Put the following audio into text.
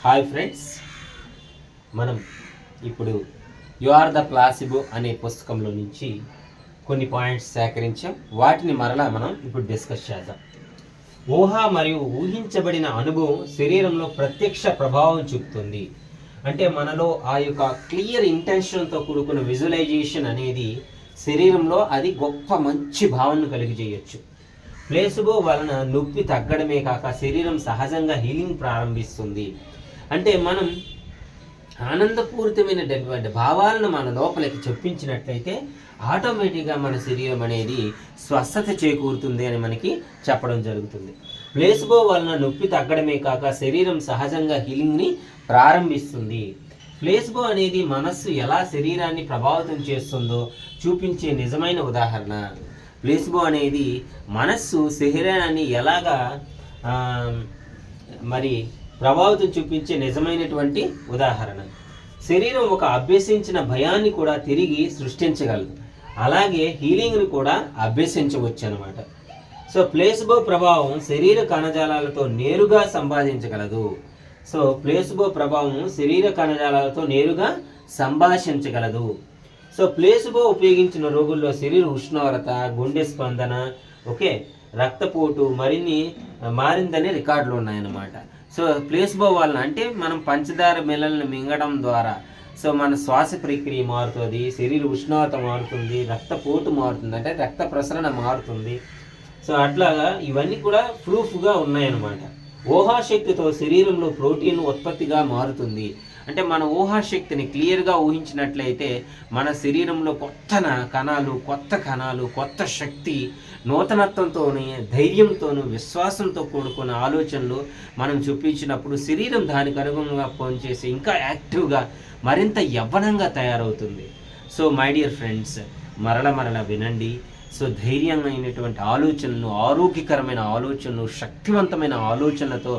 Hi friends, మనం ఇప్పుడు you are the placebo అనే పుస్తకంలో నుంచి కొన్ని పాయింట్స్ సేకరించాం. వాటిని మరలా మనం ఇప్పుడు డిస్కస్ చేద్దాం. ఊహ మరియు ఊహించబడిన అనుభవం శరీరంలో ప్రత్యక్ష ప్రభావం చూపుతుంది. అంటే మనలో ఆ యొక్క క్లియర్ ఇంటెన్షన్తో కూడుకున్న విజువలైజేషన్ అనేది శరీరంలో అది గొప్ప మంచి భావనను కలిగజేయచ్చు. ప్లేసుబో వలన నొప్పి తగ్గడమే కాక శరీరం సహజంగా హీలింగ్ ప్రారంభిస్తుంది. అంటే మనం ఆనందపూరితమైనటువంటి భావాలను మన లోపలికి చొప్పించినట్లయితే ఆటోమేటిక్గా మన శరీరం అనేది స్వస్థత చేకూరుతుంది అని మనకి చెప్పడం జరుగుతుంది. ప్లేసుబో వలన నొప్పి తగ్గడమే కాక శరీరం సహజంగా హీలింగ్ని ప్రారంభిస్తుంది. ప్లేసుబో అనేది మనస్సు ఎలా శరీరాన్ని ప్రభావితం చేస్తుందో చూపించే నిజమైన ఉదాహరణ. ప్లేసుబో అనేది మనస్సు శరీరాన్ని ఎలాగా మరి ప్రభావితం చూపించే నిజమైనటువంటి ఉదాహరణ. శరీరం ఒక అభ్యసించిన భయాన్ని కూడా తిరిగి సృష్టించగలదు. అలాగే హీలింగ్ని కూడా అభ్యసించవచ్చు అనమాట. సో ప్లేసుబో ప్రభావం శరీర కణజాలాలతో నేరుగా సంభాషించగలదు. సో ప్లేసుబో ఉపయోగించిన రోగుల్లో శరీర ఉష్ణోగ్రత, గుండె స్పందన, రక్తపోటు మారిందనే రికార్డులు ఉన్నాయన్నమాట. సో ప్లేసుబో వలన అంటే మనం పంచదార బిళ్ళలను మింగడం ద్వారా మన శ్వాస ప్రక్రియ మారుతుంది, శరీర ఉష్ణోగ్రత మారుతుంది, రక్తపోటు మారుతుంది, అంటే రక్త ప్రసరణ మారుతుంది. సో అట్లాగా ఇవన్నీ కూడా ప్రూఫ్గా ఉన్నాయన్నమాట. ఊహాశక్తితో శరీరంలో ప్రోటీన్ ఉత్పత్తిగా మారుతుంది. అంటే మన ఊహాశక్తిని క్లియర్గా ఊహించినట్లయితే మన శరీరంలో కొత్త కణాలు, కొత్త శక్తి, నూతనత్వంతో, ధైర్యంతోనూ, విశ్వాసంతో కూడుకున్న ఆలోచనలు మనం చూపించినప్పుడు శరీరం దానికి అనుగుణంగా పనిచేసి ఇంకా యాక్టివ్గా మరింత యవ్వనంగా తయారవుతుంది. సో మై డియర్ ఫ్రెండ్స్, మరల వినండి. సో ధైర్యమైనటువంటి ఆలోచనలు, ఆరోగ్యకరమైన ఆలోచనలు, శక్తివంతమైన ఆలోచనలతో